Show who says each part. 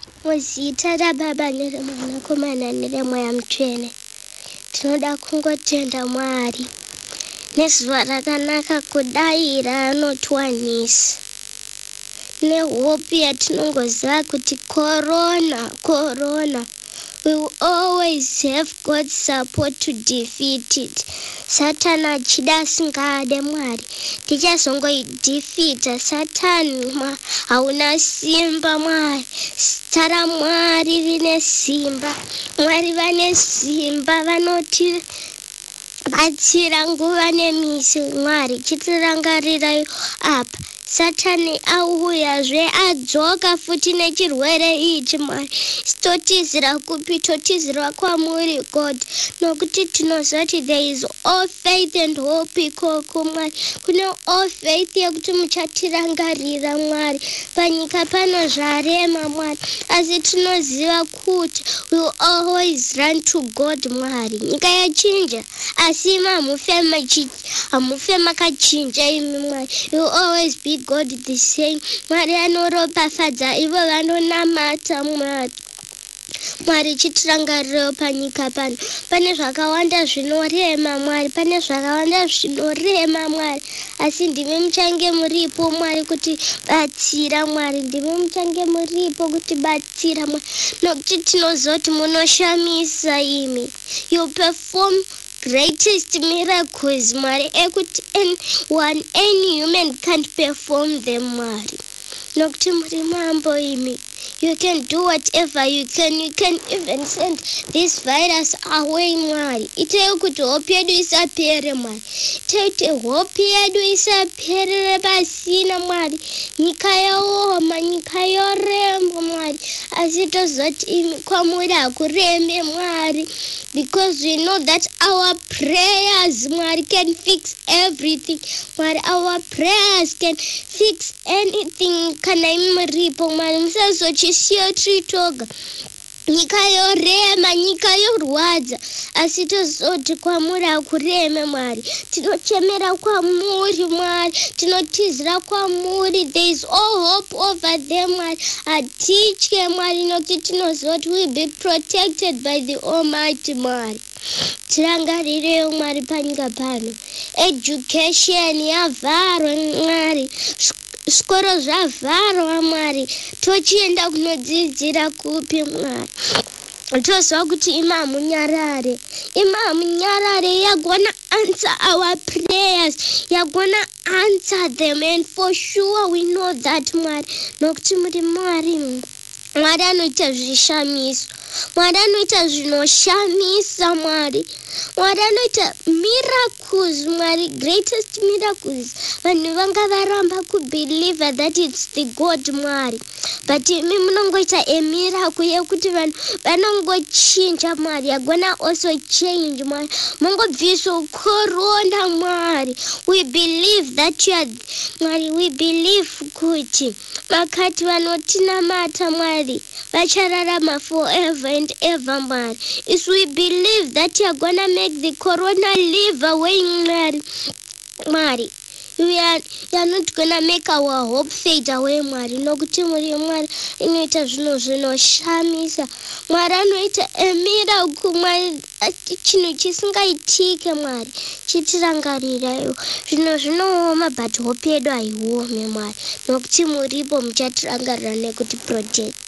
Speaker 1: Muzita raBaba nereMwanakomana neremweya mutsvene. Tinoda kungotenda Mwari nezuva rakanaka kudai raanotiwanisa. Nehope yatinongoziva kuti corona. We will always have God's support to defeat it. Satani achida asingade Mwari tichazongoidefeata. Satani hauna simba Mwari. Zita raMwari rine simba. Mwari vane simba vanotibatsira nguva nemisi. Mwari chitirangarirayo apa. Satani auyazve adzoka futi nechirwere ichi Mwari. Totizira kupi? Totizira kwamuri God. Nokuti tinozoti there is all faith and hope ikoko Mwari. Kune all faith yekuti muchatirangarira Mwari. Panyika pano zvarema Mwari. Asi tinoziva kuti we will always run to God Mwari. Nyika yachinja asi hamufe makachinja imi Mwari. You will always be God the same. Mwari anoropafadza ivo vanonamata Mwari. Mwari chitirangariro panyika pano. Pane zvakawanda zvinorema Mwari. Pane zvakawanda zvinorema Mwari. Asi ndimi muchange muripo Mwari kuti batsira Mwari. Ndimi muchange muripo kuti batsira Mwari. Nokuti tinozoti munoshamisa imi. You perform greatest miracles Mwari ekuti any human can't perform them Mwari. Nokuti muri mambo imi. You can do whatever you can. You can even send this virus away Mwari. Ite kuti hope yedu isapere Mwari. Ite hope yedu isapere pasina Mwari. Nyika yaoma, nyika yorembo Mwari. Asi tozoti imi kwamuri hakurembe Mwari. Because we know that our prayers Mwari can fix everything. Mwari, our prayers can fix anything. Kana imi muripo Mwari musazochishiya tritoga. Nyika yorema, nyika yorwadza. Asi tozoti kwamuri hakureme Mwari. Tinochemera kwamuri Mwari. Tinotizira kwamuri. There is all hope over them Mwari. Atitye Mwari nokuti tinozoti we be protected by the Almighty Mwari. Tirangarireyo Mwari panyika pano. Education yavharwa Mwari. Zvikoro zvavharwa Mwari. Tochienda kunodzidzira kupi Mwari? Tozwa kuti Imamu Nyarare yagona answer our prayers. Yagona answer them, and for sure we know that Mwari. Nokuti muri Mwari. Mwari anoita zvishamiso. Mwari anoita zvinoshamisa Mwari. Mwari anoita miracles Mwari, greatest miracles. Vanhu vanga varamba kubelieve that it's the God Mwari. But imi munongoita a miracle yekuti vanhu vanongochinja Mwari. Yagona also change Mwari. Mungobviso corona Mwari. We believe that you are Mwari. We believe kuti vakati vanotinamata Mwari vachararama forever and ever Mwari. Is we believe that you are gonna make the corona leave away Mwari. You are not gonna make our hope fade away Mwari. Nokuti muri Mwari inoita zvinhu zvinoshamisa. Mwari anoita a miracle Mwari. Chinhu chisingaitike Mwari. Chitirangarirayo. Zvinhu zvinooma but hope yedu haiomi Mwari. Nokuti muripo muchatirangarira nekuti protect.